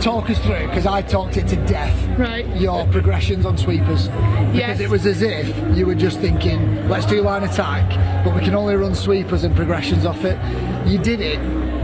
talk us through, because I talked it to death, Right. your progressions on sweepers. Because Yes. it was as if you were just thinking, let's do line attack, but we can only run sweepers and progressions off it. You did it.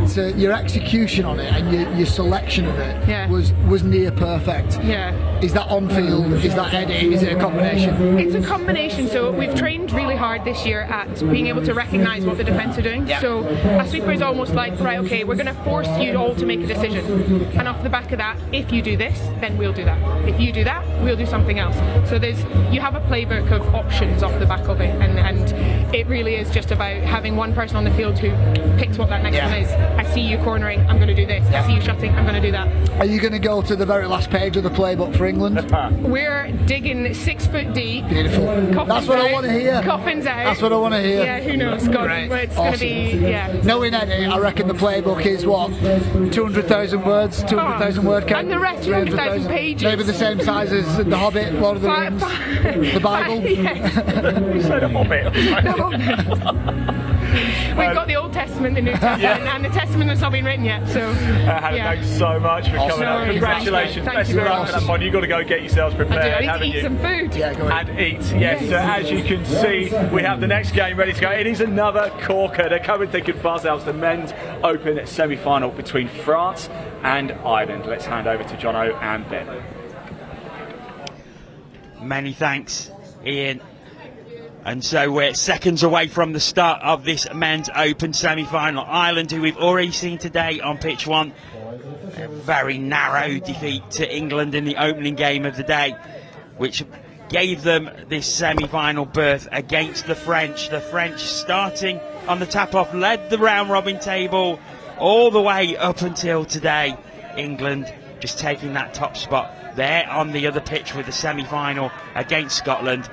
So your execution on it and your selection of it Yeah. was near perfect. Yeah. Is that on field? Is that edit? Is it a combination? It's a combination. So we've trained really hard this year at being able to recognise what the defence are doing. Yeah. So a sweeper is almost like, right, okay, we're going to force you all to make a decision. And off the back of that, if you do this, then we'll do that. If you do that, we'll do something else. So you have a playbook of options off the back of it, and it really is just about having one person on the field who picks what that next one is. I see you cornering, I'm going to do this. I see you shutting, I'm going to do that. Are you going to go to the very last page of the playbook for England? We're digging 6 foot deep. Beautiful. Coffins That's what I out, want to hear. Coffins out. That's what I want to hear. Yeah, who knows? God, Great. it's Awesome. going to be, yeah. Knowing Eddie, I reckon the playbook is what? 200,000 words? 200,000 word count? And the rest, 200,000 pages. Maybe the same size as The Hobbit, Lord of the Rings, the Bible? Yes. You said a Hobbit. The Hobbit. We've got the Old Testament, the New Testament, and the Testament that's not been written yet. So, Hannah, yeah. thanks so much for coming No up. worries. Congratulations. Thank Best you of very luck for much. that pod. You've got to go get yourselves prepared, I do. I need to haven't eat you? some food. Yeah, go ahead. And eat, yes. So as you can see, we have the next game ready to go. It is another corker. They're coming thick and fast. That was the men's open semi-final between France and Ireland. Let's hand over to Jono and Ben. Many thanks, Ian. And so we're seconds away from the start of this men's open semi-final. Ireland, who we've already seen today on pitch one, a very narrow defeat to England in the opening game of the day, which gave them this semi-final berth against the French. The French, starting on the tap-off, led the round-robin table all the way up until today. England just taking that top spot there on the other pitch with the semi-final against Scotland.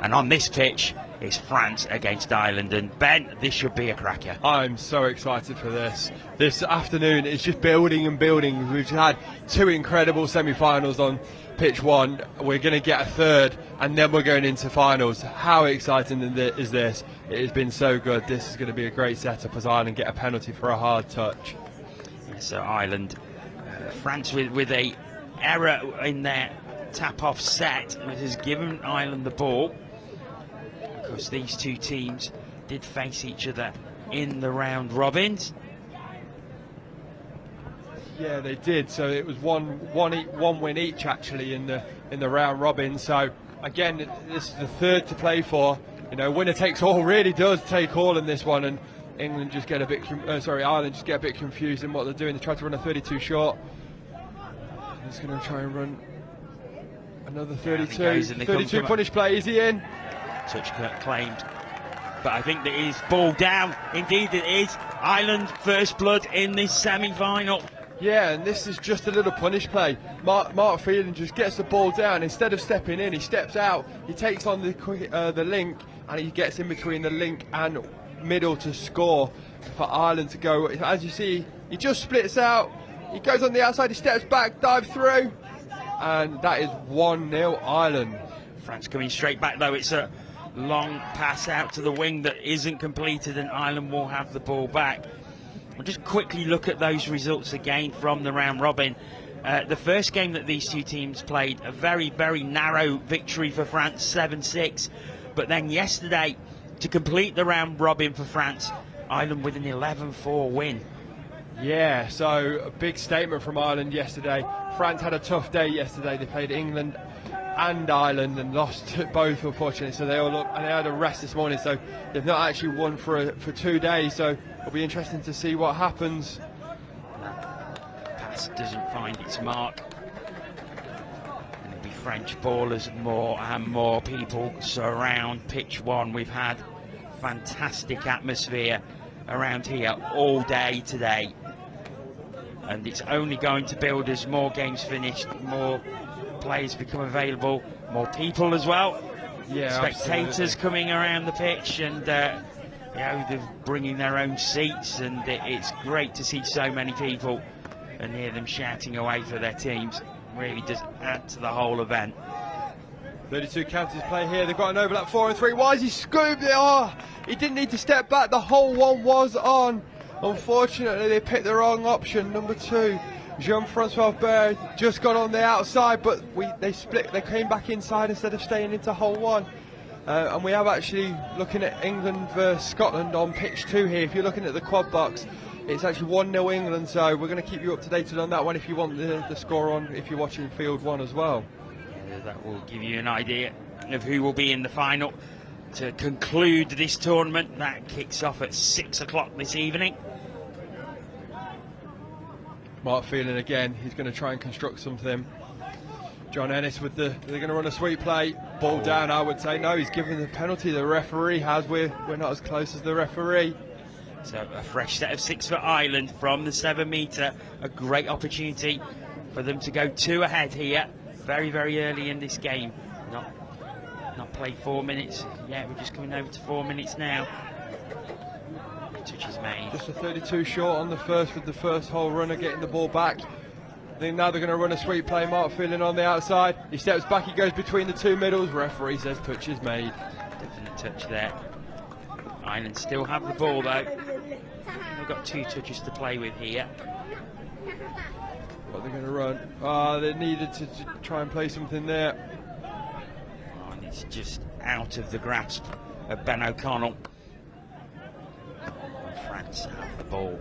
And on this pitch is France against Ireland. And Ben, this should be a cracker. I'm so excited for this. This afternoon is just building and building. We've had two incredible semi-finals on pitch one. We're going to get a third, and then we're going into finals. How exciting is this? It has been so good. This is going to be a great setup as Ireland get a penalty for a hard touch. Yeah, so Ireland, France with a error in their tap-off set, which has given Ireland the ball. Of course, these two teams did face each other in the round robins. Yeah, they did. So it was one win each actually in the round robin. So again, this is the third to play for. You know, winner takes all really does take all in this one, and England just get a bit. Ireland just get a bit confused in what they're doing. They try to run a 32 short. He's going to try and run another 32. 32 punish play. Is he in? Touch claimed, but I think that is ball down. Indeed it is. Ireland first blood in this semi-final. Yeah, and this is just a little punish play. Mark Phelan just gets the ball down. Instead of stepping in, he steps out. He takes on the link, and he gets in between the link and middle to score for Ireland to go. As you see, he just splits out. He goes on the outside, he steps back, dives through, and that is 1-0 Ireland. France coming straight back though. It's a long pass out to the wing that isn't completed, and Ireland will have the ball back. We'll just quickly look at those results again from the round robin. The first game that these two teams played, a very, very narrow victory for France, 7-6. But then yesterday, to complete the round robin for France, Ireland with an 11-4 win. Yeah, so a big statement from Ireland yesterday. France had a tough day yesterday. They played England and Ireland and lost both, unfortunately. So they all look, and they had a rest this morning. So they've not actually won for 2 days. So it'll be interesting to see what happens. Pass doesn't find its mark. And it'll be French ballers more and more people surround pitch one. We've had fantastic atmosphere around here all day today, and it's only going to build as more games finished, more players become available, more people as well. Yeah, spectators absolutely. coming around the pitch, and you know, they're bringing their own seats, and it's great to see so many people and hear them shouting away for their teams. Really does add to the whole event. 32 counters play here. They've got an overlap 4 and 3. Why is he scooped it? Oh, he didn't need to step back. The whole one was on. Unfortunately, they picked the wrong option. Number 2 Jean-Francois Baird just got on the outside, but they split. They came back inside instead of staying into hole 1. And we have actually looking at England versus Scotland on pitch 2 here. If you're looking at the quad box, it's actually 1-0 England. So we're going to keep you up to date on that one if you want the score on, if you're watching field 1 as well. Yeah, that will give you an idea of who will be in the final to conclude this tournament. That kicks off at 6 o'clock this evening. Mark Phelan again, he's going to try and construct something. John Ennis with they're going to run a sweep play, ball down. I would say no, he's given the penalty. The referee has. We're not as close as the referee. So a fresh set of 6 for Ireland from the 7 metre. A great opportunity for them to go 2 ahead here, very early in this game. Not played 4 minutes. Yeah, we're just coming over to 4 minutes now. Touch is made. Just a 32 short on the first, with the first hole runner getting the ball back. Then now they're going to run a sweep play. Mark Phelan on the outside. He steps back, he goes between the 2 middles. Referee says touch is made. Definite touch there. Ireland still have the ball though. They've got 2 touches to play with here. What they're going to run? They needed to try and play something there. Oh, and it's just out of the grasp of Ben O'Connell. France have the ball.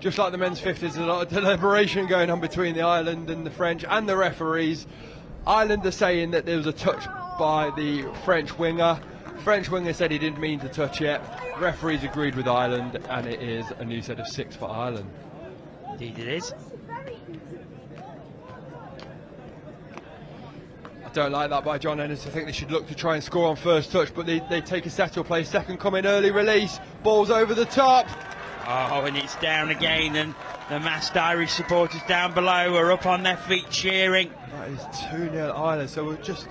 Just like the men's 50s, there's a lot of deliberation going on between the Ireland and the French and the referees. Ireland are saying that there was a touch by the French winger. French winger said he didn't mean to touch it. Referees agreed with Ireland, and it is a new set of 6 for Ireland. Indeed it is. I don't like that by John Ennis. I think they should look to try and score on first touch, but they take a settle play. Second coming, early release. Ball's over the top. Oh, and it's down again, and the massed Irish supporters down below are up on their feet cheering. That is 2-0 Ireland, so we'll just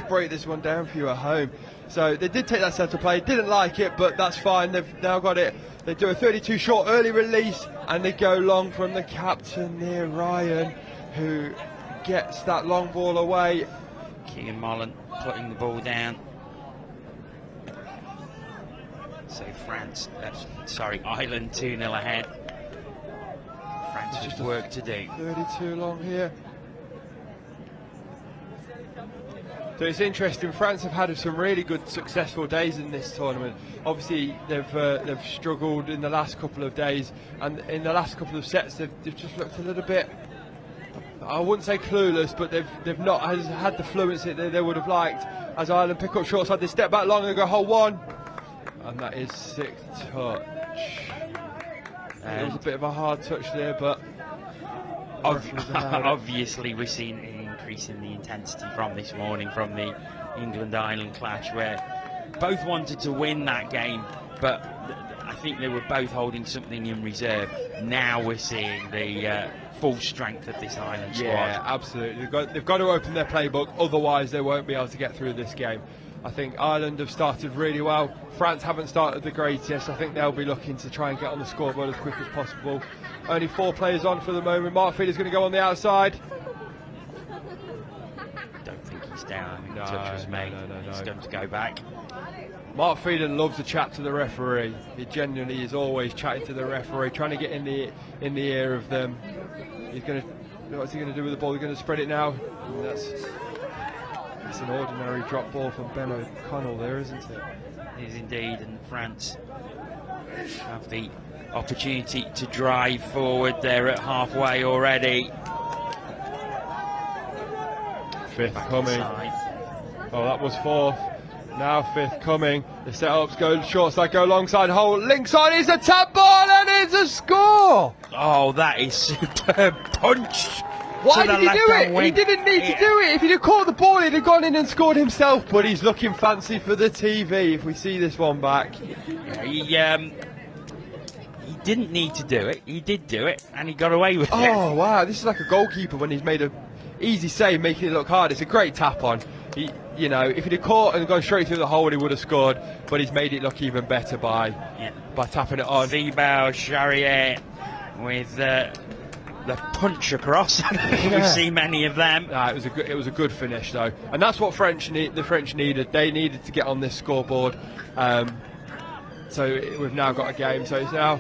break this one down for you at home. So they did take that settle play, didn't like it, but that's fine. They've now got it. They do a 32 short early release, and they go long from the captain there, Ryan, who gets that long ball away. Keegan Mullen putting the ball down. So Ireland 2-0 ahead. France has work to do. 32 long here. So it's interesting. France have had some really good, successful days in this tournament. Obviously, they've struggled in the last couple of days, and in the last couple of sets, they've just looked a little bit, I wouldn't say clueless, but they've not had the fluency that they would have liked. As Ireland pick up short side, they step back long and go hole 1, and that is 6th touch. It was a bit of a hard touch there, but obviously we're seeing an increase in the intensity from this morning, from the England-Ireland clash, where both wanted to win that game, but I think they were both holding something in reserve. Now we're seeing the full strength of this Ireland squad. Yeah, absolutely. They've got to open their playbook, otherwise they won't be able to get through this game. I think Ireland have started really well. France haven't started the greatest. I think they'll be looking to try and get on the scoreboard as quick as possible. Only 4 players on for the moment. Mark Phelan is going to go on the outside. Don't think he's down. I think the touch was made. He's going to go back. Mark Phelan loves to chat to the referee. He genuinely is always chatting to the referee, trying to get in the ear of them. What's he going to do with the ball? He's going to spread it now. And it's an ordinary drop ball from Ben O'Connell there, isn't it? It is indeed, and France have the opportunity to drive forward. They're at halfway already. 5th coming. Oh, that was 4th. Now 5th coming. The setups go short side, go long side hole. Links on, it's a tap ball and it's a score! Oh, that is superb punch. Why did he do it? He didn't need to do it. If he'd have caught the ball, he'd have gone in and scored himself. But he's looking fancy for the TV if we see this one back. Yeah, he didn't need to do it. He did do it, and he got away with it. Oh, wow. This is like a goalkeeper when he's made a easy save, making it look hard. It's a great tap on. If he'd have caught and gone straight through the hole, he would have scored. But he's made it look even better by tapping it on. Thibaut Charrier with the punch across. We've seen many of them. It was a good finish though, and that's what the French needed. They needed to get on this scoreboard. So we've now got a game. So it's now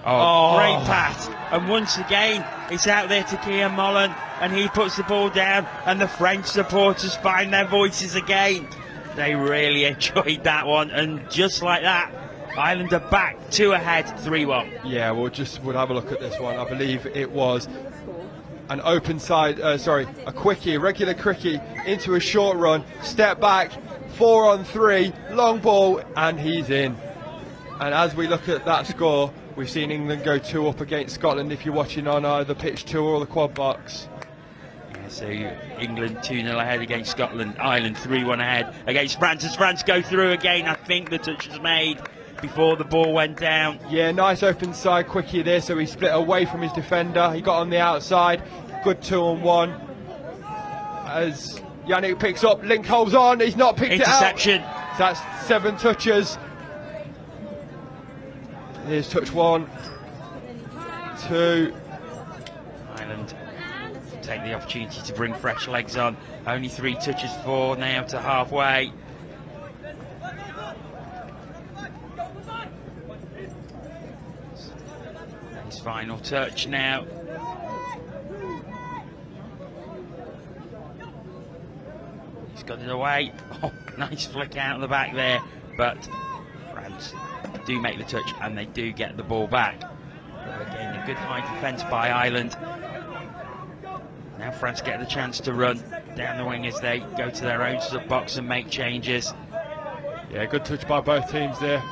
Oh, great pass. And once again, it's out there to Kian Mullen, and he puts the ball down, and the French supporters find their voices again. They really enjoyed that one, and just like that, Ireland are back 2 ahead, 3-1. Yeah, we'll have a look at this one. I believe it was an open side, a quickie, a regular quickie into a short run, step back, 4-on-3, long ball, and he's in. And as we look at that score, we've seen England go 2 up against Scotland if you're watching on either pitch 2 or the quad box. Yeah, so England 2-0 ahead against Scotland, Ireland 3-1 ahead against France. As France go through again, I think the touch was made before the ball went down. Yeah, nice open side quickie there, so he split away from his defender. He got on the outside, good 2-on-1. As Yannick picks up, Link holds on, he's not picked Interception. it out. That's 7 touches. Here's touch 1, 2. Ireland take the opportunity to bring fresh legs on. Only 3 touches, 4 now to halfway. His final touch now. He's got it away. Oh, nice flick out of the back there, but France do make the touch and they do get the ball back. Again, a good high defence by Ireland. Now France get the chance to run down the wing as they go to their own sub box and make changes. Yeah, good touch by both teams there.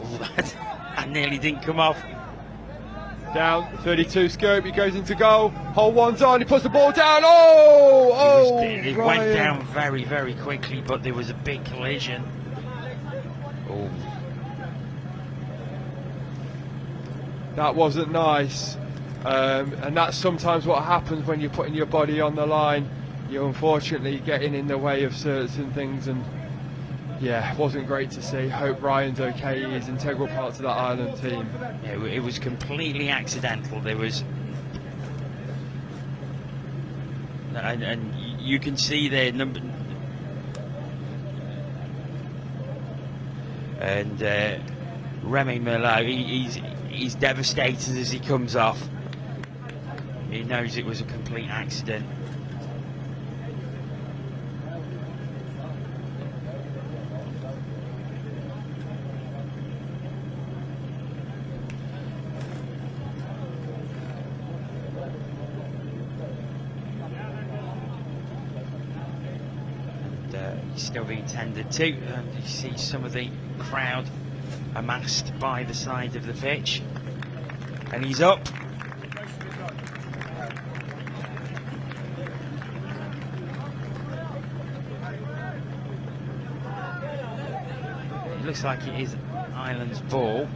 Oh, that nearly didn't come off. Down, 32 scope, he goes into goal. Hole one's on, he puts the ball down. Oh! It went down very, very quickly, but there was a big collision. Oh. That wasn't nice. And that's sometimes what happens when you're putting your body on the line. You're unfortunately getting in the way of certain things, and yeah, it wasn't great to see. Hope Ryan's okay. He's integral part to that Ireland team. Yeah, it was completely accidental. There was, and you can see there number, and Remy Merlot. He's devastated as he comes off. He knows it was a complete accident. He's still being tended to, and you see some of the crowd amassed by the side of the pitch, and he's up. It looks like it is Ireland's ball.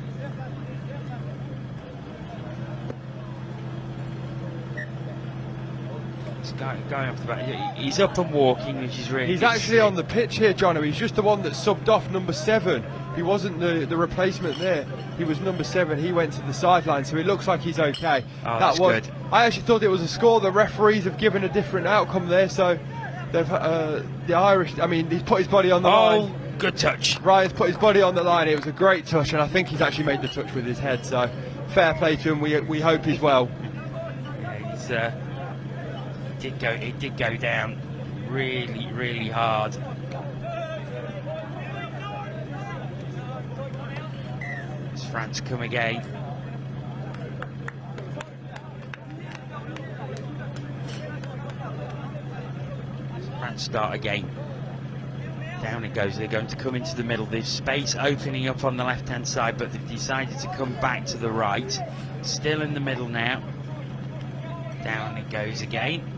Going off the back. He's up and walking, which is really. He's actually on the pitch here, Jono. He's just the one that subbed off number 7. He wasn't the replacement there. He was number 7. He went to the sideline, so it looks like he's okay. Oh, that's good. I actually thought it was a score. The referees have given a different outcome there, so they've the Irish. I mean, he's put his body on the line. Oh, good touch. Ryan's put his body on the line. It was a great touch, and I think he's actually made the touch with his head. So fair play to him. We hope he's well. Yeah, it did go down really, really hard. As France come again. As France start again. Down it goes. They're going to come into the middle. There's space opening up on the left-hand side, but they've decided to come back to the right. Still in the middle now. Down it goes again.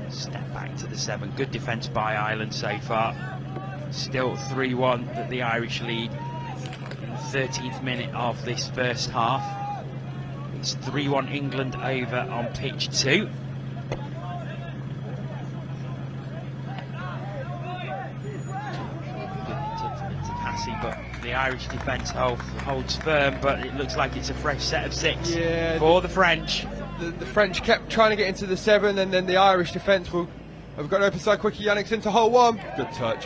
Step back to the 7. Good defence by Ireland so far. Still 3-1 that the Irish lead in the 13th minute of this first half. It's 3-1 England over on pitch 2. To Passy, but the Irish defence holds firm, but it looks like it's a fresh set of 6 for the French. The French kept trying to get into the 7, and then the Irish defence were We've got an open side quickie, Yannick's into hole one. Good touch.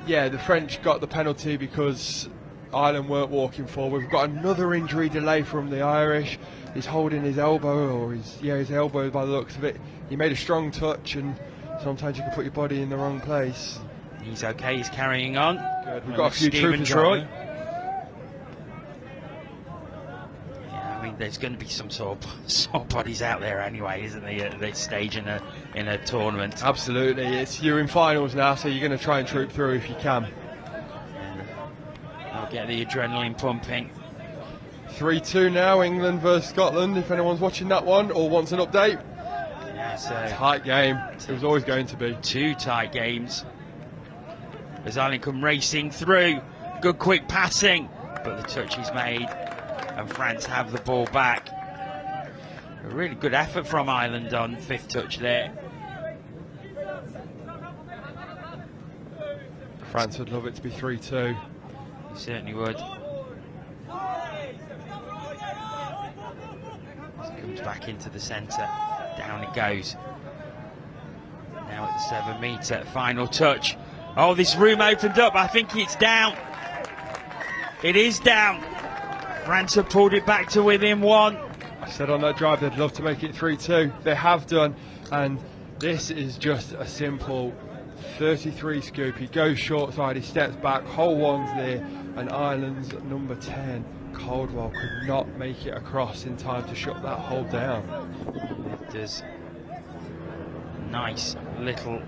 Yeah, the French got the penalty because Ireland weren't walking forward. We've got another injury delay from the Irish. He's holding his elbow, or his elbow by the looks of it. He made a strong touch, and sometimes you can put your body in the wrong place. He's okay, he's carrying on. Good. We've got a few Stephen troopers Troy. out there. Yeah, I mean, there's going to be some sort of bodies out there anyway, isn't there, at this stage in a tournament? Absolutely. You're in finals now, so you're going to try and troop through if you can. I'll get the adrenaline pumping. 3-2 now, England versus Scotland, if anyone's watching that one or wants an update. Yeah, so Tight game. It was always going to be. 2 tight games. As Ireland come racing through. Good quick passing, but the touch is made and France have the ball back. A really good effort from Ireland on 5th touch there. France would love it to be 3-2. He certainly would. Comes back into the centre. Down it goes. Now at the 7 metre. Final touch. Oh, this room opened up. I think it's down. It is down. France have pulled it back to within 1. I said on that drive they'd love to make it 3-2. They have done, and this is just a simple 33 scoop. He goes short side, he steps back, hole one's there, and Ireland's number 10, Caldwell, could not make it across in time to shut that hole down. There's a nice little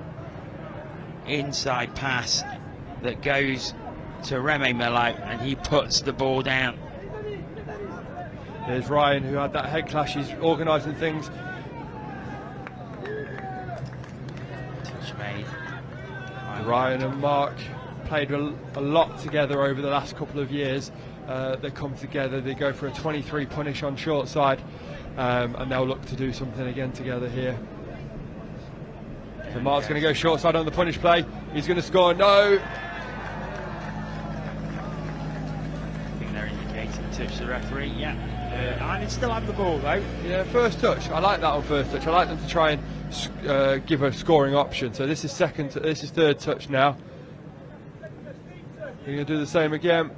inside pass that goes to Remy Melo, and he puts the ball down. There's Ryan, who had that head clash. He's organising things. Touch made. Ryan and Mark played a lot together over the last couple of years. They come together, they go for a 23 punish on short side, and they'll look to do something again together here. So Mark's going to go short side on the punish play. He's going to score. No! I think they're indicating touch the referee. Yeah. Ireland still have the ball though. Yeah, first touch. I like that on first touch. I like them to try and give a scoring option. So this is third touch now. You're going to do the same again.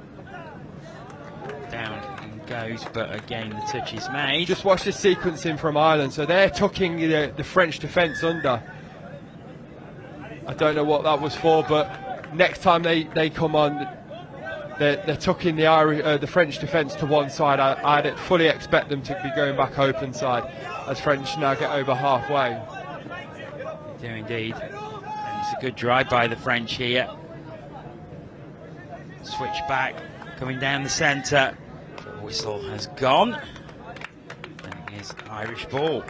Down and goes, but again the touch is made. Just watch this sequencing from Ireland. So they're tucking the French defence under. I don't know what that was for, but next time they come on, they're tucking the French defence to one side. I'd fully expect them to be going back open side as French now get over halfway. They do indeed. And it's a good drive by the French here. Switch back, coming down the centre. The whistle has gone. And it is Irish ball.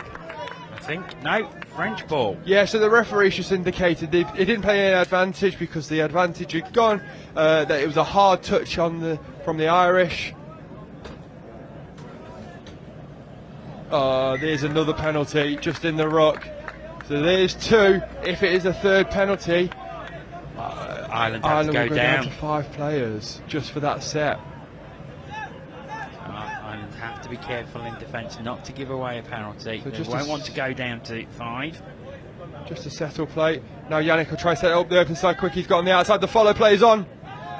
I think, no, French ball. Yeah, so the referee just indicated it didn't play any advantage because the advantage had gone. That it was a hard touch from the Irish. There's another penalty just in the ruck. So there's 2. If it is a third penalty, Ireland have to go will go down. to 5 players just for that set. Ireland have to be careful in defence not to give away a penalty. So They just won't want to go down to 5. Just a settle play. Now Yannick will try to set it up the open side quick. He's got on the outside. The follow play is on.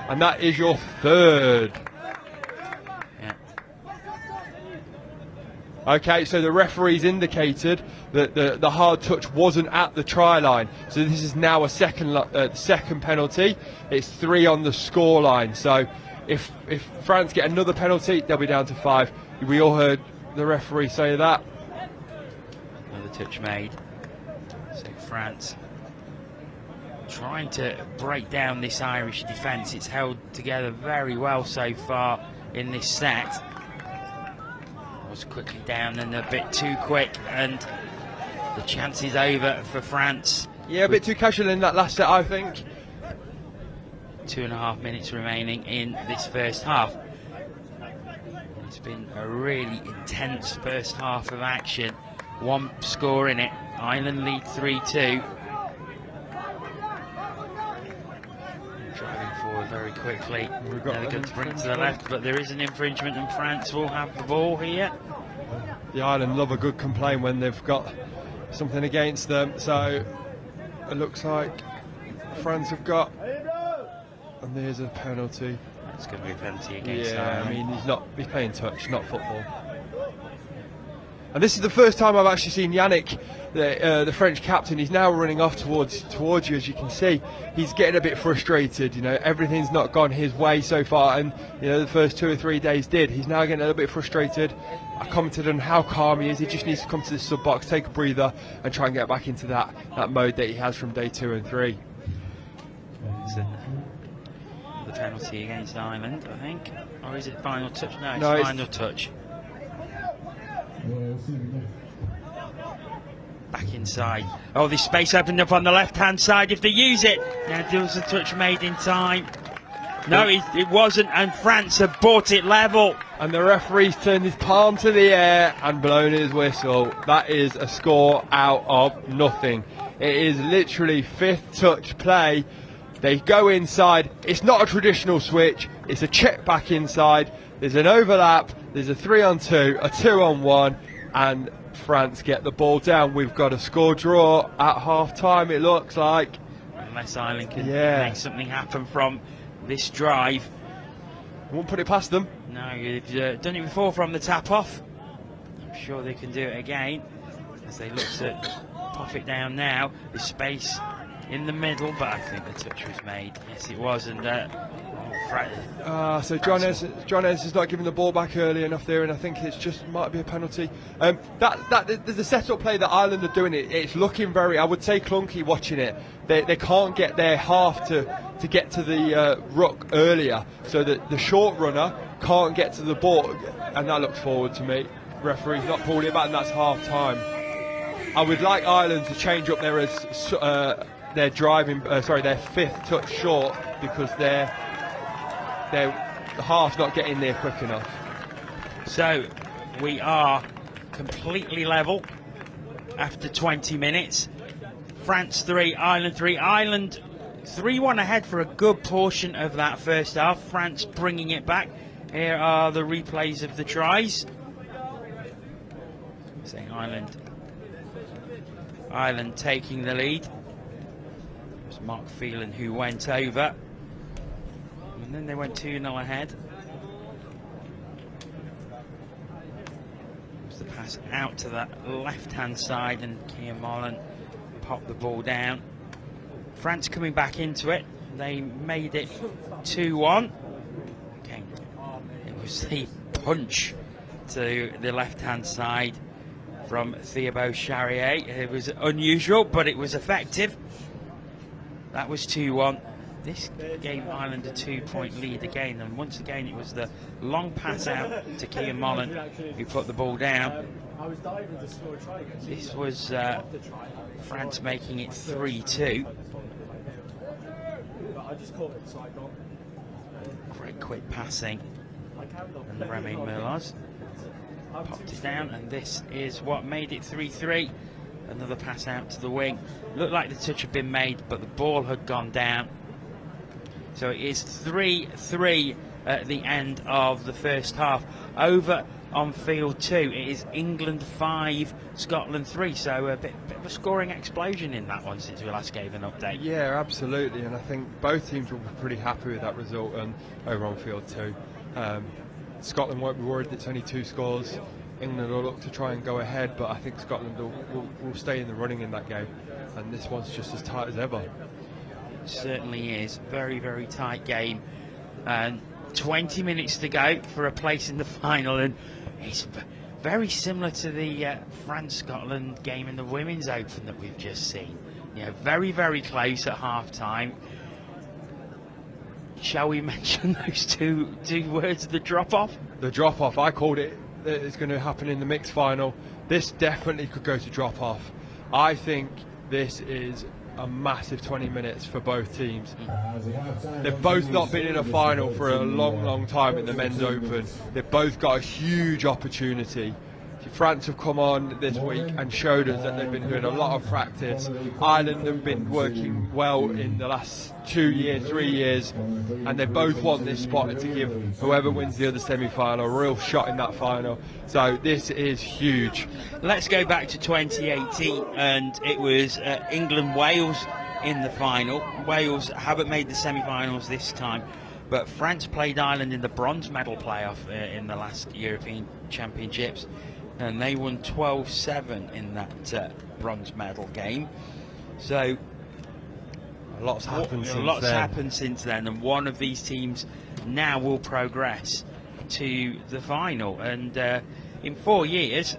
And that is your third. Yeah. Okay, so the referee's indicated that the hard touch wasn't at the try line. So this is now a second penalty. It's 3 on the score line. So if France get another penalty, they'll be down to 5. We all heard the referee say that. Another touch made. So France trying to break down this Irish defence. It's held together very well so far in this set. Was quickly down and a bit too quick, and the chance is over for France. Yeah, a bit too casual in that last set, I think. 2.5 minutes remaining in this first half. It's been a really intense first half of action. 1 score in it. Ireland lead 3-2. Driving forward very quickly. They're going to bring it to the left, but there is an infringement and France will have the ball here. The Ireland love a good complaint when they've got something against them. So it looks like France have got, and there's a penalty. It's going to be a penalty against Yeah, Ireland. I mean, he's playing touch, not football. And this is the first time I've actually seen Yannick, the French captain. He's now running off towards you, as you can see. He's getting a bit frustrated. You know, everything's not gone his way so far, and you know the first 2 or 3 days did. He's now getting a little bit frustrated. I commented on how calm he is. He just needs to come to the sub box, take a breather, and try and get back into that mode that he has from day 2 and 3. So, the penalty against Ireland, I think, or is it final touch? No, No, it's final touch. Back inside. Oh, this space opened up on the left-hand side if they use it. Now, there was a touch made in time. No, it wasn't, and France have brought it level. And the referee's turned his palm to the air and blown his whistle. That is a score out of nothing. It is literally 5th touch play. They go inside. It's not a traditional switch. It's a check back inside. There's an overlap. There's a 3-on-2, a 2-on-1, and France get the ball down. We've got a score draw at half time, it looks like. Unless Ireland can Yeah. make something happen from this drive. I won't put it past them. No, you've done it before from the tap off. I'm sure they can do it again as they look to pop it down now. There's space in the middle, but I think the touch was made. Yes, it was, and So John Ennis is not giving the ball back early enough there, and I think it's just might be a penalty. The set-up play that Ireland are doing, it's looking very, I would say, clunky watching it. They can't get their half to get to the ruck earlier, so that the short runner can't get to the ball, and that looks forward to me. Referee's not pulling it back, and that's half time. I would like Ireland to change up their driving, their 5th touch short, because the half's not getting there quick enough. So we are completely level after 20 minutes. France 3, Ireland 3. Ireland 3-1 ahead for a good portion of that first half. France bringing it back. Here are the replays of the tries. Saying Ireland taking the lead. It was Mark Phelan who went over. And then they went 2-0 ahead. It was the pass out to that left-hand side, and Keir Mullen popped the ball down. France coming back into it. They made it 2-1. Okay. It was the punch to the left-hand side from Thibaut Charrier. It was unusual, but it was effective. That was 2-1. This gave Ireland a 2-point lead again, and once again it was the long pass out to Keir Mullen who put the ball down. This was France making it 3-2. Great quick passing, and Remy Merloz popped it down, and this is what made it 3-3. Another pass out to the wing. Looked like the touch had been made, but the ball had gone down. So it is 3-3 at the end of the first half. Over on field 2, it is England 5, Scotland 3. So a bit of a scoring explosion in that one since we last gave an update. Yeah, absolutely, and I think both teams will be pretty happy with that result. And over on field 2, Scotland won't be worried that it's only 2 scores. England will look to try and go ahead, but I think Scotland will stay in the running in that game, and this one's just as tight as ever. It certainly is. Very, very tight game. And 20 minutes to go for a place in the final, and it's very similar to the France-Scotland game in the Women's Open that we've just seen. You know, very, very close at half-time. Shall we mention those two words, the drop-off? The drop-off, I called it. It's going to happen in the mixed final. This definitely could go to drop-off. I think this is a massive 20 minutes for both teams. They've both not been in a final for a long, long time in the Men's Open. They've both got a huge opportunity France have come on this week and showed us that they've been doing a lot of practice. Ireland have been working well in the last 2 years, 3 years, and they both want this spot to give whoever wins the other semi-final a real shot in that final. So this is huge. Let's go back to 2018, and it was England-Wales in the final. Wales haven't made the semi-finals this time, but France played Ireland in the bronze medal playoff in the last European Championships, and they won 12-7 in that bronze medal game. So A lot's happened since then, and one of these teams now will progress to the final. And in 4 years,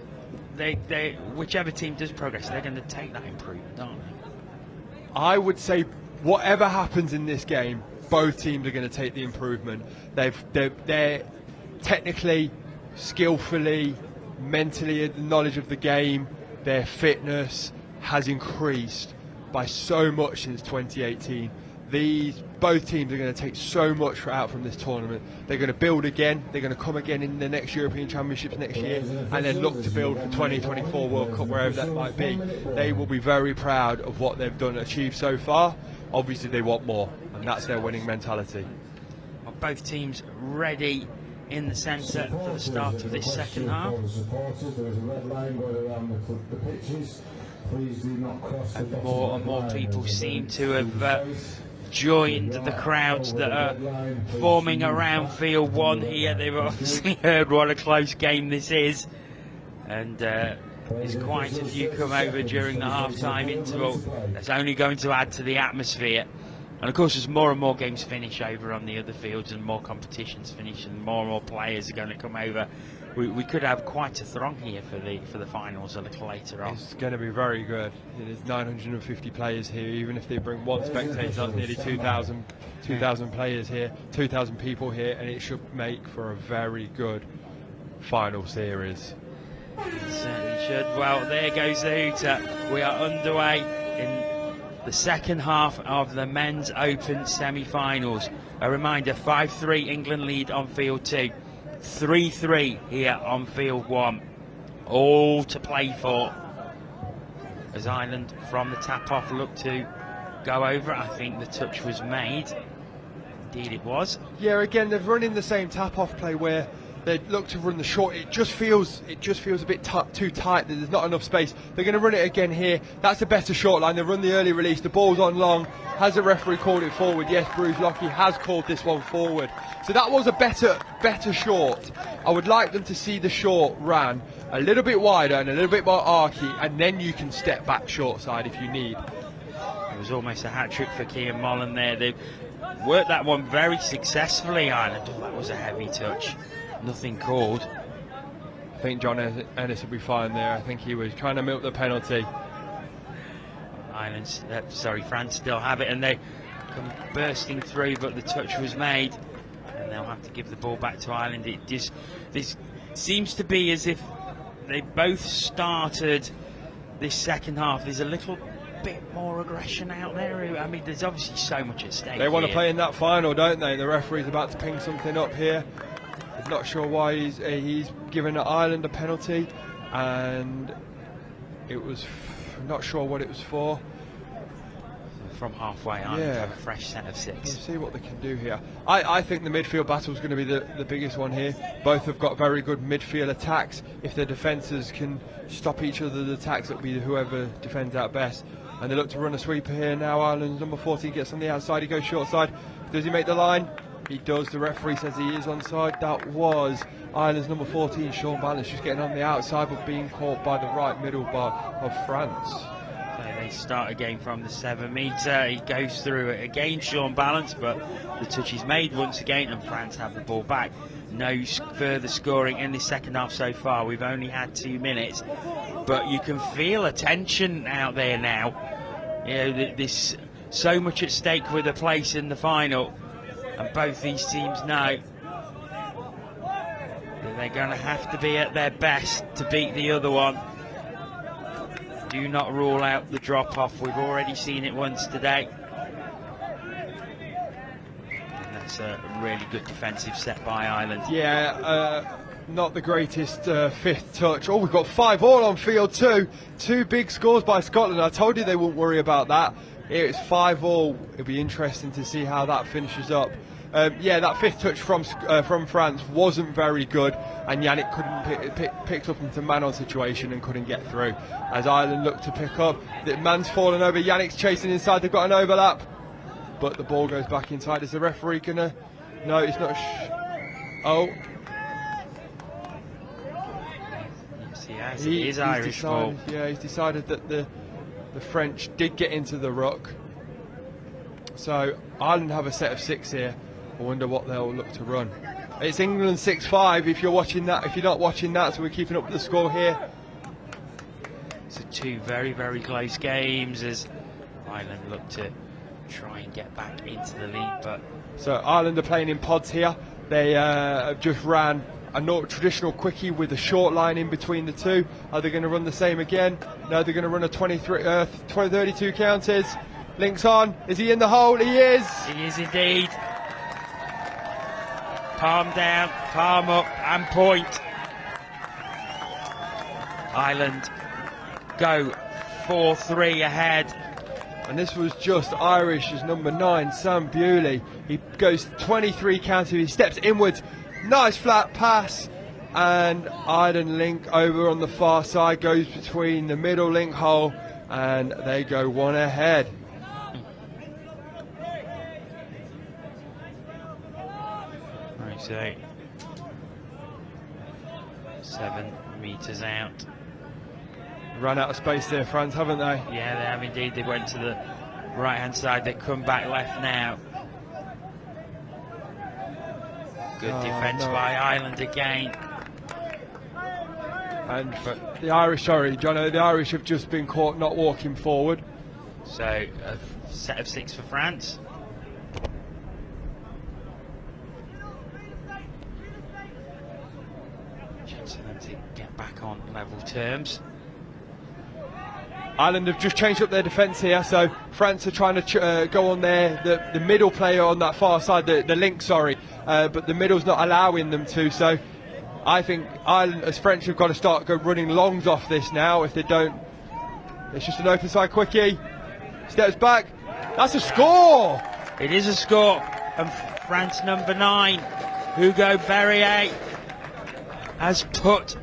whichever team does progress, they're going to take that improvement, aren't they? I would say whatever happens in this game, both teams are going to take the improvement. They're technically, skillfully, mentally, the knowledge of the game, their fitness has increased by so much since 2018. Both teams are going to take so much out from this tournament. They're going to build again. They're going to come again in the next European Championships next year, and then look to build for 2024 World Cup, wherever that might be. They will be very proud of what they've achieved so far. Obviously, they want more, and that's their winning mentality. Well, both teams ready in the centre for the start of this second half. And more and more people seem to have joined the crowds that are forming around Field 1 here. They've obviously heard what a close game this is, and there's quite a few come over during the half-time interval. That's only going to add to the atmosphere. And of course, as more and more games finish over on the other fields and more competitions finish and more players are going to come over, we could have quite a throng here for the finals a little later on. It's going to be very good. There's 950 players here. Even if they bring one spectator, that's nearly 2,000 players here, 2,000 people here, and it should make for a very good final series. It certainly should. Well, there goes the hooter. We are underway in the second half of the Men's Open semi-finals. A reminder, 5-3 England lead on field 2, 3-3 here on field 1. All to play for, as Ireland from the tap-off looked to go over. I think the touch was made. Indeed it was. Yeah, again, they've run in the same tap-off play where they look to run the short. It just feels a bit too tight. There's not enough space. They're going to run it again here. That's a better short line. They run the early release. The ball's on long. Has the referee called it forward? Yes, Bruce Lockie has called this one forward. So that was a better short. I would like them to see the short ran a little bit wider and a little bit more archy, and then you can step back short side if you need. It was almost a hat-trick for Cian Mullen there. They worked that one very successfully, Ireland. Oh, that was a heavy touch. Nothing called. I think John Ennis will be fine there. I think he was trying to milk the penalty. France still have it, and they come bursting through, but the touch was made, and they'll have to give the ball back to Ireland. This seems to be as if they both started this second half. There's a little bit more aggression out there. I mean, there's obviously so much at stake. They want to here. play in that final, don't they? The referee's about to ping something up here. I'm not sure why he's given Ireland a penalty, and it was not sure what it was for. From halfway on, have a fresh set of 6. Let's see what they can do here. I think the midfield battle is going to be the biggest one here. Both have got very good midfield attacks. If their defences can stop each other's attacks, it'll be whoever defends out best. And they look to run a sweeper here now. Ireland's number 14 gets on the outside. He goes short side. Does he make the line? He does. The referee says he is onside. That was Ireland's number 14, Sean Balance, just getting on the outside but being caught by the right middle bar of France. So they start again from the 7 metre. He goes through it again, Sean Balance, but the touch is made once again, and France have the ball back. No further scoring in the second half so far. We've only had 2 minutes, but you can feel a tension out there now. You know, there's so much at stake with a place in the final, and both these teams know that they're going to have to be at their best to beat the other one. Do not rule out the drop-off. We've already seen it once today. And that's a really good defensive set by Ireland. Yeah, not the greatest fifth touch. Oh, we've got 5-all on field two. Two big scores by Scotland. I told you they wouldn't worry about that. It's 5-all. It'll be interesting to see how that finishes up. Yeah, that fifth touch from France wasn't very good, and Yannick couldn't picked up into man-on situation and couldn't get through. As Ireland looked to pick up, the man's fallen over. Yannick's chasing inside. They've got an overlap, but the ball goes back inside. Is the referee gonna? No, it's not. Oh. Yes, he is Irish ball. Yeah, he's decided that the French did get into the ruck. So Ireland have a set of 6 here. I wonder what they'll look to run. It's England 6-5 if you're watching that. If you're not watching that, so we're keeping up with the score here. So 2 very, very close games as Ireland look to try and get back into the lead. But so Ireland are playing in pods here. They have just ran a traditional quickie with a short line in between the two. Are they going to run the same again? No, they're going to run a 32 counters. Links on. Is he in the hole? He is. He is indeed. Palm down, palm up, and point. Ireland go 4-3 ahead. And this was just Irish's number 9, Sam Bewley. He goes 23 counters. He steps inwards. Nice flat pass. And Ireland link over on the far side goes between the middle link hole, and they go 1 ahead. So 7 meters out. Run out of space there, France, haven't they? Yeah, they have indeed. They went to the right hand side. They come back left now. Good defence by Ireland again. And the Irish, sorry, Jono, the Irish have just been caught not walking forward. So a set of 6 for France. Chance for them to get back on level terms. Ireland have just changed up their defence here, so France are trying to go on there, the middle player on that far side, the link, sorry, but the middle's not allowing them to, so I think Ireland, as French, have got to start running longs off this now. If they don't, it's just an open side quickie, steps back, that's a score! It is a score, and France number 9, Hugo Berrier, has put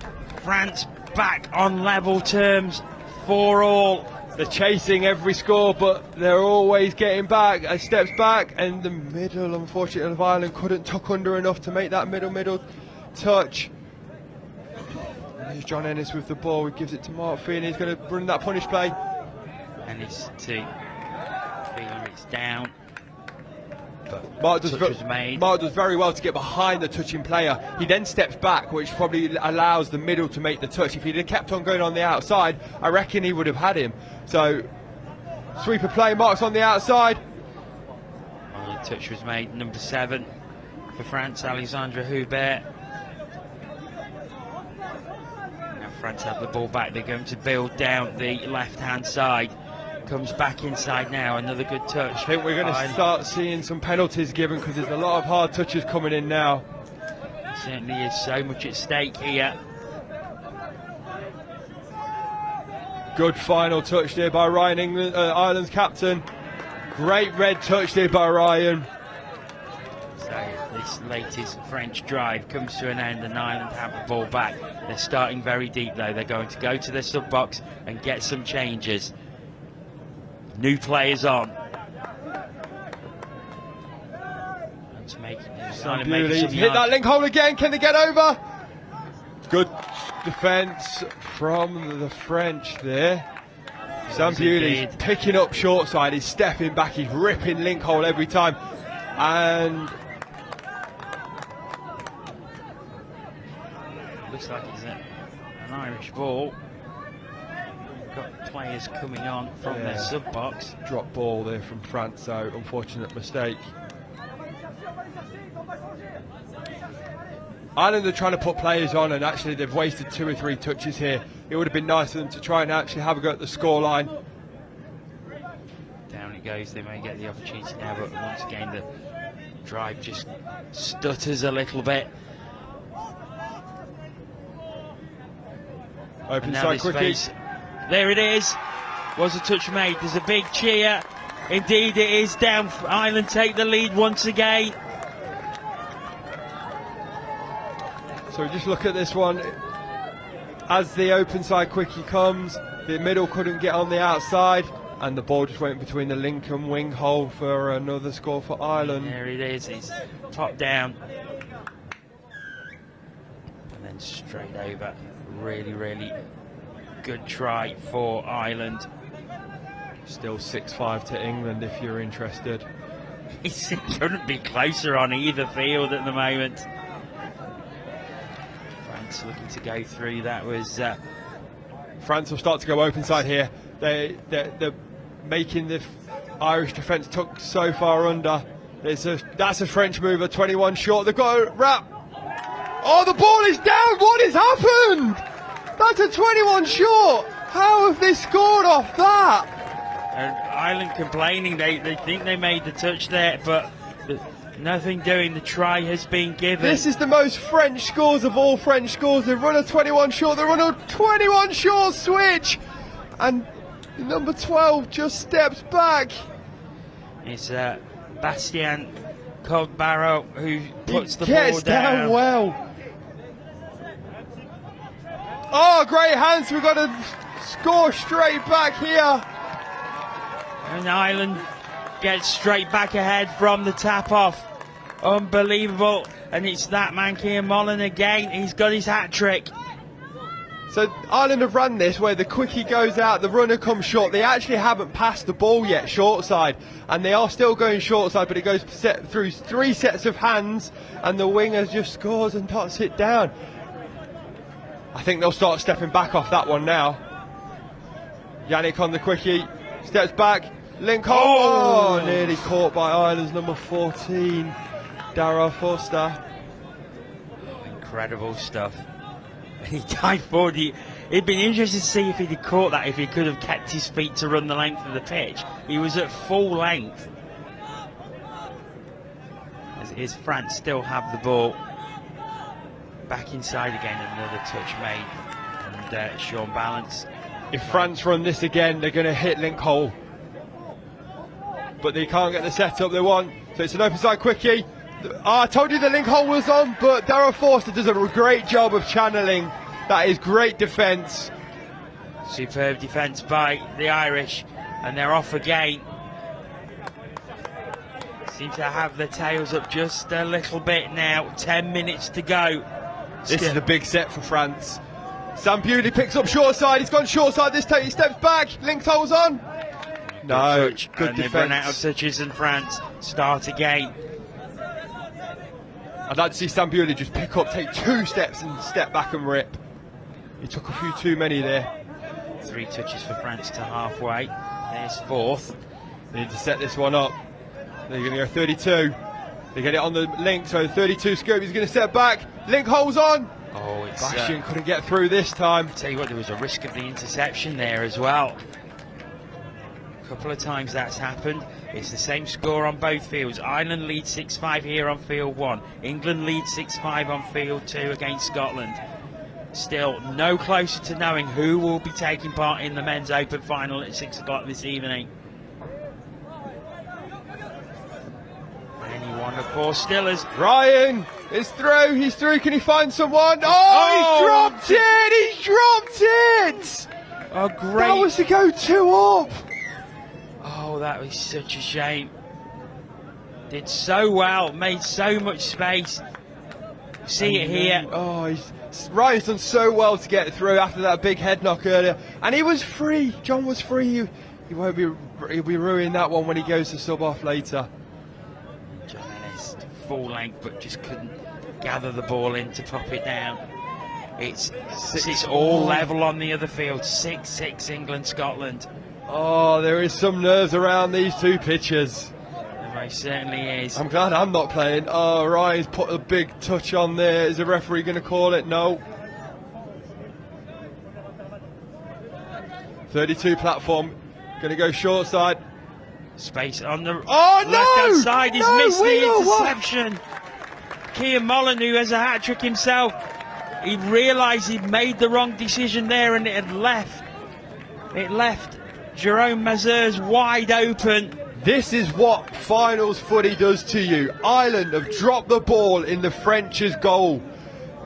France back on level terms. 4-all. They're chasing every score, but they're always getting back. Steps back, and the middle, unfortunately, of Ireland couldn't tuck under enough to make that middle touch. And there's John Ennis with the ball. He gives it to Mark Feeney. He's going to run that punish play. And it's to Wheeler. It's down. But Mark does very well to get behind the touching player. He then steps back, which probably allows the middle to make the touch. If he'd have kept on going on the outside, I reckon he would have had him. So, sweeper play, Mark's on the outside. Well, the touch was made, number 7 for France, Alexandre Hubert. Now France have the ball back. They're going to build down the left-hand side. Comes back inside now, another good touch. I think we're going to start seeing some penalties given, because there's a lot of hard touches coming in now. There certainly is so much at stake here. Good final touch there by Ryan, Ireland's captain. Great red touch there by Ryan. So this latest French drive comes to an end, and Ireland have the ball back. They're starting very deep though. They're going to go to their sub box and get some changes. New players on. That's making it. Hit that link hole again. Can they get over? Good defence from the French there. Sam Bewley's picking up short side. He's stepping back. He's ripping link hole every time. And looks like it's an Irish ball. Got players coming on from their sub box. Drop ball there from France, so unfortunate mistake. Ireland are trying to put players on, and actually they've wasted 2 or 3 touches here. It would have been nice for them to try and actually have a go at the scoreline. Down it goes. They may get the opportunity now, but once again the drive just stutters a little bit. Open Now side this quickie. face. There it is. Was a touch made? There's a big cheer. Indeed it is. Down Ireland take the lead once again. So just look at this one. As the open side quickie comes, the middle couldn't get on the outside, and the ball just went between the Lincoln wing hole for another score for Ireland. There it is. It's top down. And then straight over. Really, really good try for Ireland. Still 6-5 to England if you're interested. It couldn't be closer on either field at the moment. France looking to go through. That was France will start to go open side here. They're making the Irish defence tuck so far under. That's a French mover, 21 short. They've got a wrap. Oh, the ball is down. What has happened? That's a 21 short. How have they scored off that? and Ireland complaining. They think they made the touch there, but nothing doing. The try has been given. This is the most French scores of all French scores. They've run a 21 short. They run a 21 short switch, and number 12 just steps back. It's Bastien Cogbarrow who puts the Gets ball down. well. Oh, great hands. We've got to score straight back here. And Ireland gets straight back ahead from the tap off. Unbelievable. And it's that man, Cian Mullen, again. He's got his hat trick. So Ireland have run this where the quickie goes out, the runner comes short. They actually haven't passed the ball yet, short side, and they are still going short side, but it goes through 3 sets of hands, and the winger just scores and dots it down. I think they'll start stepping back off that one now. Yannick on the quickie, steps back, link hole. Oh, nearly caught by Ireland's number 14, Dara Foster. Incredible stuff. He dived forward. It'd been interesting to see if he'd have caught that, if he could have kept his feet to run the length of the pitch. He was at full length. As it is, France still have the ball. Back inside again, another touch made. And Sean Balance. If France run this again, they're going to hit link hole. But they can't get the setup they want. So it's an open side quickie. I told you the link hole was on, but Dara Forster does a great job of channeling. That is great defence. Superb defence by the Irish, and they're off again. Seem to have their tails up just a little bit now. 10 minutes to go. This is a big set for France. Sam Bewley picks up short side. He's gone short side this time. He steps back. Link hole's on. No, good and they've run out of defence. touches, and France start again. I'd like to see Sam Bewley just pick up, take 2 steps and step back and rip. He took a few too many there. 3 touches for France to halfway. There's 4th. They need to set this one up. They're going to go 32. They get it on the link, so 32 scoop. He's going to step back. Link hole's on. Oh, it's Bastien couldn't get through this time. tell you what, there was a risk of the interception there as well. A couple of times that's happened. It's the same score on both fields. Ireland leads 6-5 here on field 1. England leads 6-5 on field 2 against Scotland. Still no closer to knowing who will be taking part in the men's open final at 6 o'clock this evening. Any one of 4 Stillers. Ryan is through. He's through. Can he find someone? Oh, he's dropped it. He's dropped it. Oh, That great. was to go 2 up. Oh, that was such a shame. Did so well, made so much space. See it here. Oh, Ryan's done so well to get through after that big head knock earlier, and he was free. John was free. He won't be. He'll be ruining that one when he goes to sub off later. John Ennis, full length, but just couldn't gather the ball in to pop it down. It's all level on the other field. 6-6 England, Scotland. Oh, there is some nerves around these 2 pitches. There most certainly is. I'm glad I'm not playing. Oh, Ryan's put a big touch on there. Is the referee going to call it? No. 32 platform. Going to go short side. Space on the no! left-hand side. He's No, missed the winger, what? interception. Cian Mullen, who has a hat-trick himself. he realised he'd made the wrong decision there, and it had left. It left Jerome Mazurs wide open. This is what finals footy does to you. Ireland have dropped the ball in the French's goal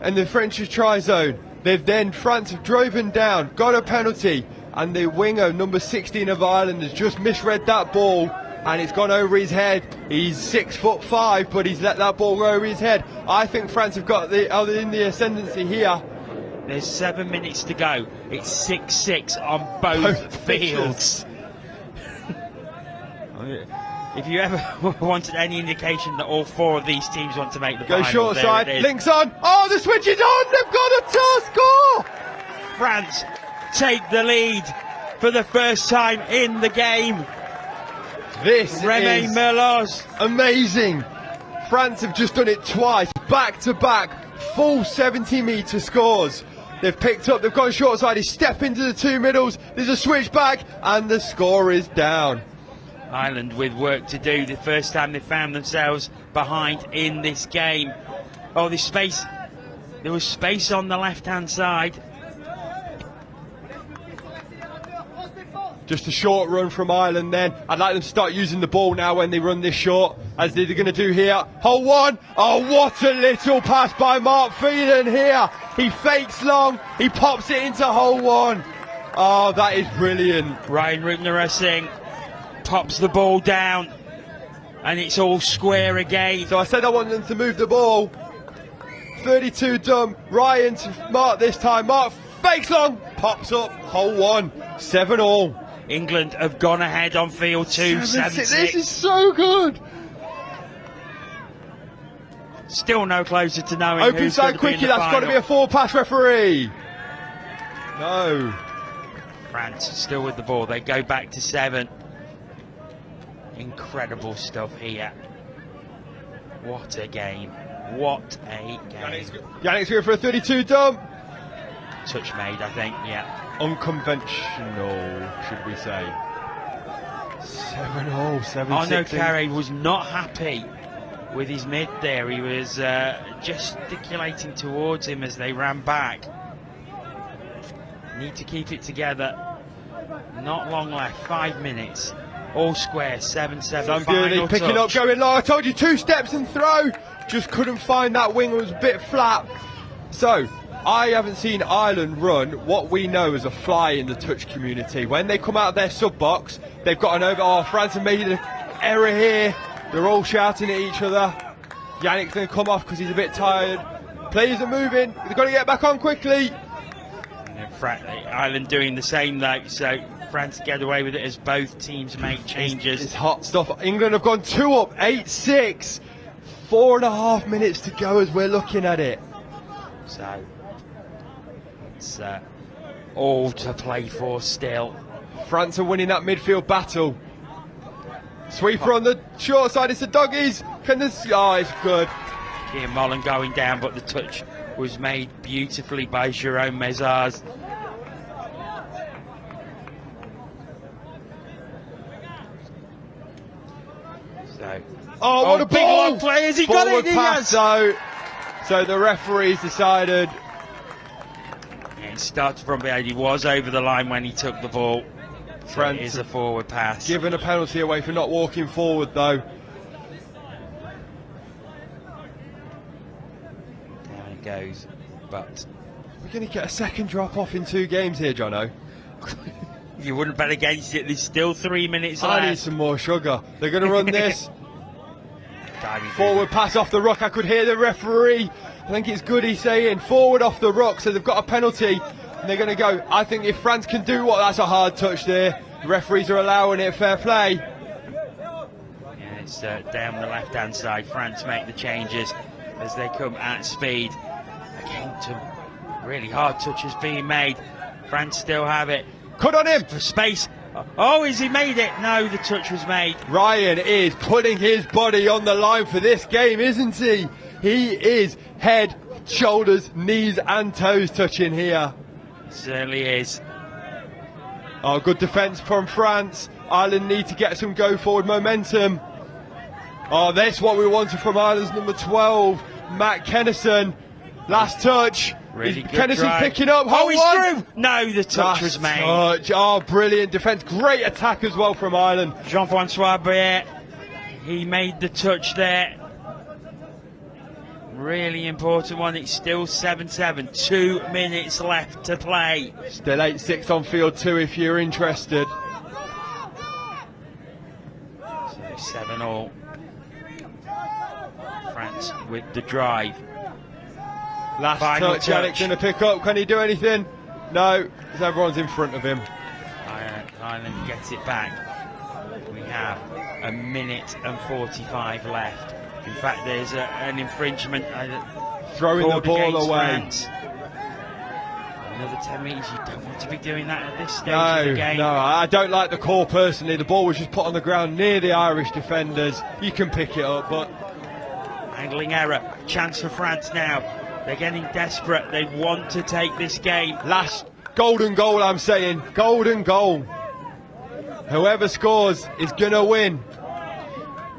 and the French's try zone. France have driven down, got a penalty, and the winger, number 16 of Ireland, has just misread that ball, and it's gone over his head. He's 6'5", but he's let that ball go over his head. I think France have got in the ascendancy here. There's 7 minutes to go. It's 6-6 on both fields. If you ever wanted any indication that all 4 of these teams want to make the final, short there side, it is. links on. Oh, the switch is on. They've got a score. France take the lead for the first time in the game. This Remy is Merlos. amazing. France have just done it twice, back to back, full 70-metre scores. They've picked up, they've gone short side, he's step into the 2 middles, there's a switch back, and the score is down. Ireland with work to do. The first time they found themselves behind in this game. Oh, there's space. There was space on the left-hand side. Just a short run from Ireland then. I'd like them to start using the ball now when they run this short, as they're going to do here. Hole 1. Oh, what a little pass by Mark Phelan here. He fakes long, he pops it into hole 1. Oh, that is brilliant. Ryan Rupnarasinghe pops the ball down, and it's all square again. So I said I wanted them to move the ball. 32 done. Ryan to Mark this time. Mark fakes long, pops up, hole 1. 7-all. England have gone ahead on field 2, 7-6. This is so good. Still no closer to knowing Open who's side going to be in quickly, the that's got to final. be a 4-pass referee. No. France still with the ball. They go back to 7. Incredible stuff here. What a game. What a game. Yannick's going for a 32 dump. Touch made, I think, yeah. Unconventional, should we say. 7-all, 7-6. Arnaud Carré was not happy with his mid there. He was gesticulating towards him as they ran back. Need to keep it together. Not long left, 5 minutes. All square, 7-7. Sam Gurney picking up, going long. I told you 2 steps and throw. Just couldn't find that wing, it was a bit flat. So, I haven't seen Ireland run what we know as a fly in the touch community. When they come out of their sub box, they've got an over. Oh, France have made an error here. They're all shouting at each other. Yannick's going to come off because he's a bit tired. Players are moving. They've got to get back on quickly. Ireland doing the same though, so France get away with it as both teams make changes. It's hot stuff. England have gone 2 up, 8-6. 4.5 minutes to go as we're looking at it. So it's all to play for still. France are winning that midfield battle. Sweeper on the short side, it's the doggies. Can this? Oh, it's good. Kian Mullen going down, but the touch was made beautifully by Jerome Mazars. So, oh, what a big ball! long play. Has he got Forward it? He pass, has. so the referees decided. It started from behind. He was over the line when he took the ball. France is a forward pass. Given a penalty away for not walking forward, though. Down it goes, but We're going to get a second drop off in 2 games here, Jono. you wouldn't bet against it. There's still 3 minutes I left. need some more sugar. They're going to run this. Diving Forward pass off the ruck. I could hear the referee. I think it's Goody saying forward off the ruck, so they've got a penalty. And they're going to go. I think if France can do what, that's a hard touch there. The referees are allowing it. Fair play. Yeah, it's down the left-hand side. France make the changes as they come at speed. Again, some really hard touches being made. France still have it. Cut on him. For space. Oh, has he made it? No, the touch was made. Ryan is putting his body on the line for this game, isn't he? He is head, shoulders, knees and toes touching here. Certainly is. Oh, good defence from France. Ireland need to get some go forward momentum. Oh, that's what we wanted from Ireland's number 12, Matt Kennison. Last touch. Really good Kennedy drive. picking up. Oh, he's Hold on. through. No, the touch was made. Touch. Oh, brilliant defence. Great attack as well from Ireland. Jean-Francois Briet, he made the touch there. Really important one. It's still 7-7. 2 minutes left to play. Still 8-6 on field 2 if you're interested. So 7-all. France with the drive. Last Final touch. Yannick's going to pick up. Can he do anything? No, because everyone's in front of him. Ireland gets it back. We have 1 minute and 45 left. In fact, there's an infringement. Throwing the ball against away. France. Another 10 metres. You don't want to be doing that at this stage of the game. No, I don't like the call personally. The ball was just put on the ground near the Irish defenders. You can pick it up, but Angling error. Chance for France now. They're getting desperate. They want to take this game. last golden goal, I'm saying. Golden goal. Whoever scores is going to win.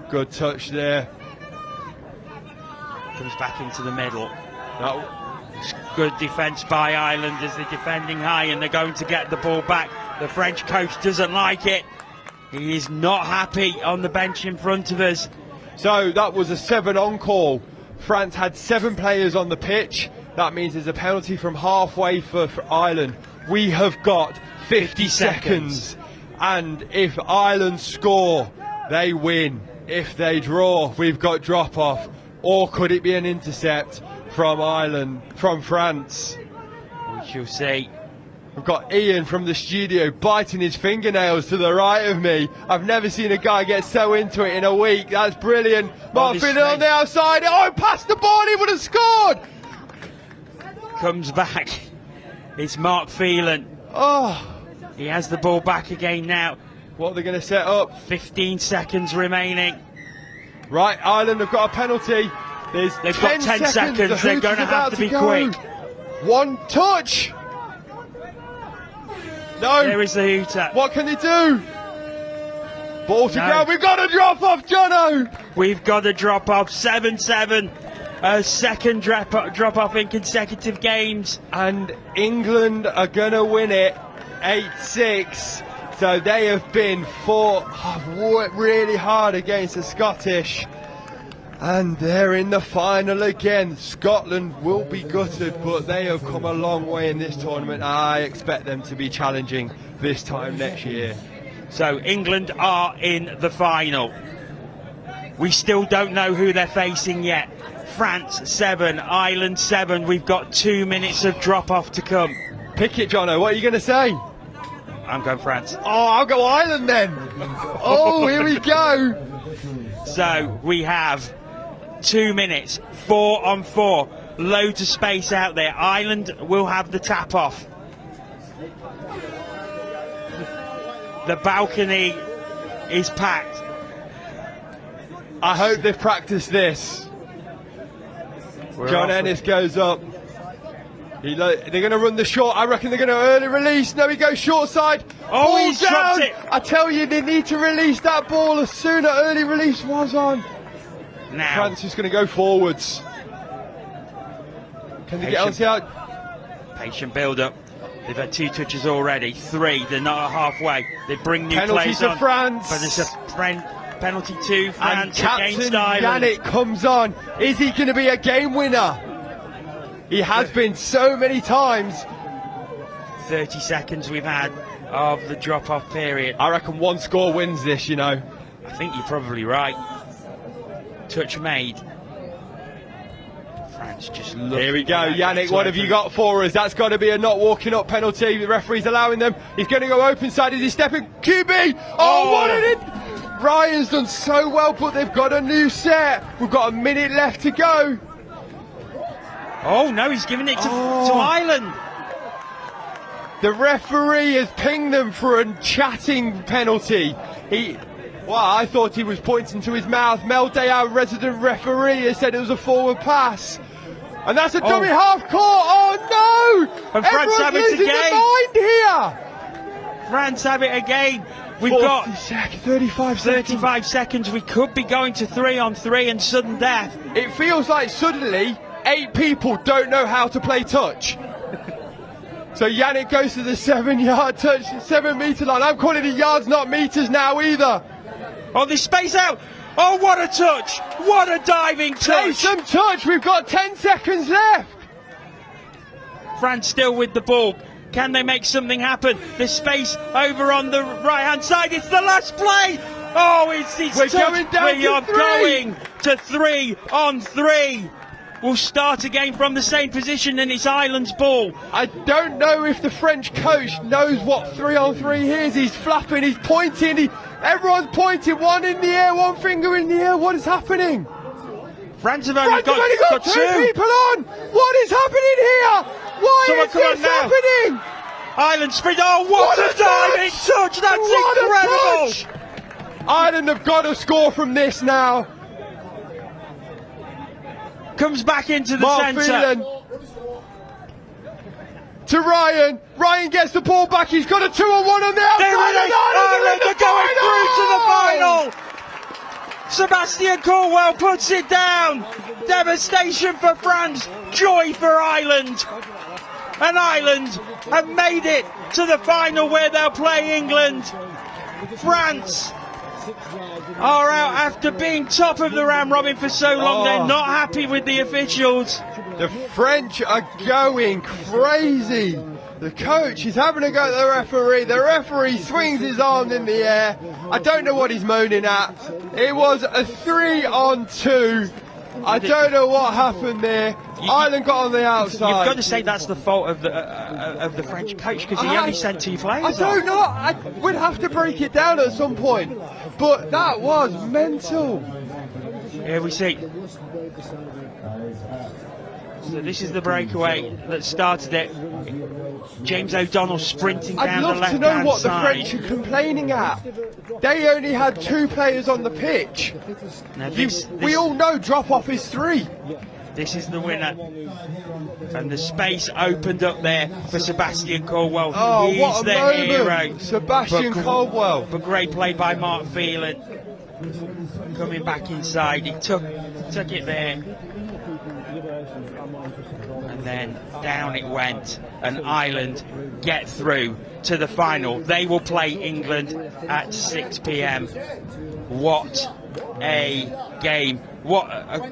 Good touch there. Comes back into the middle. No. Good defence by Ireland as they're defending high and they're going to get the ball back. The French coach doesn't like it. He is not happy on the bench in front of us. So that was a 7-on call. France had 7 players on the pitch. That means there's a penalty from halfway for Ireland. We have got 50 seconds. And if Ireland score, they win. If they draw, we've got drop off. Or could it be an intercept from Ireland, from France? We shall see. We've got Ian from the studio biting his fingernails to the right of me. I've never seen a guy get so into it in a week. That's brilliant. Mark Finn on the outside. Oh, past the ball, he would have scored. Comes back. It's Mark Phelan. Oh, He has the ball back again now. what are they going to set up? 15 seconds remaining. Right, Ireland have got a penalty. They've got 10 seconds. The They're hoop going is to have about to be go. quick. One touch. No. There is the hooter. What can they do? Ball to No. ground. We've got a drop off, Jono. We've got a drop off. 7-7. A second drop off in consecutive games. And England are going to win it 8-6. So they have worked really hard against the Scottish. And they're in the final again. Scotland will be gutted, but they have come a long way in this tournament. I expect them to be challenging this time next year. So England are in the final. We still don't know who they're facing yet. France 7, Ireland 7. We've got 2 minutes of drop off to come. Pick it, Jono. What are you going to say? I'm going France. Oh, I'll go Ireland then. Oh, here we go. So we have 2 minutes, 4 on 4. Loads of space out there. Ireland will have the tap off. The balcony is packed. I hope they've practiced this. John Ennis goes up. They're going to run the short. I reckon they're going to early release. No, he goes short side. Oh, ball he's dropped down. it. I tell you, they need to release that ball as soon as early release was on. Now, France is going to go forwards. Can they get on the out? patient build up. They've had 2 touches already, 3. They're not halfway. They bring new Penalty players to on. France. But it's a penalty to And France Captain against Ireland. Yannick comes on. Is he going to be a game winner? He has been so many times. 30 seconds we've had of the drop-off period. I reckon one score wins this, you know. I think you're probably right. Touch made. France just look. Here we go, Yannick, what have you got for us? That's got to be a not walking up penalty. The referee's allowing them. He's going to go open side. Is he stepping? QB! Oh, what did it? Ryan's done so well, but they've got a new set. We've got a minute left to go. Oh no, he's giving it to Ireland. The referee has pinged them for a chatting penalty. I thought he was pointing to his mouth. Mel Day, our resident referee, has said it was a forward pass. And that's a dummy half court. Oh no! And France Everyone's have it losing again. their mind here. France have it again. We've got 35 seconds. 35 seconds. We could be going to 3 on 3 and sudden death. It feels like suddenly 8 people don't know how to play touch. So Yannick goes to the 7-yard touch, 7-metre line. I'm calling it yards, not meters now either. Oh, there's space out. Oh, what a touch. What a diving Play touch. some touch. We've got 10 seconds left. France still with the ball. Can they make something happen? There's space over on the right-hand side. It's the last play. Oh, it's We're touch. going down We to are 3. going to 3 on 3. We'll start again from the same position, and it's Ireland's ball. I don't know if the French coach knows what 3 on 3 is. He's flapping, he's pointing, everyone's pointing, one in the air, one finger in the air. What is happening? France have only France have only got 2 people on. What is happening here? Why is this happening? Ireland sprint. Oh, what a diving touch. That's What a incredible. touch. Ireland have got to score from this now. Comes back into the Mark centre. Phelan to Ryan. Ryan gets the ball back. He's got a 2-on-1 on the outside. There it is. Ireland are going through to the final. Sebastian Caldwell puts it down. Devastation for France. Joy for Ireland. And Ireland have made it to the final where they'll play England. France are out after being top of the round robin for so long. They're not happy with the officials. The French are going crazy. The coach is having a go at the referee. The referee swings his arm in the air. I don't know what he's moaning at. It was a 3-on-2. I don't know what happened there. Ireland got on the outside. You've got to say that's the fault of the French coach, because he only sent 2 players. I don't know. We'd have to break it down at some point. But that was mental. Here we see. So this is the breakaway that started it. James O'Donnell sprinting I'd down the love to left-hand know what the side. French are complaining at. They only had 2 players on the pitch. Now We all know drop-off is 3. This is the winner. And the space opened up there for Sebastian Caldwell. Oh, He's what a the moment. hero. Sebastian Caldwell. But great play by Mark Phelan. Coming back inside. He took it there. And then down it went. And Ireland get through to the final. They will play England at 6 p.m. What a game. What a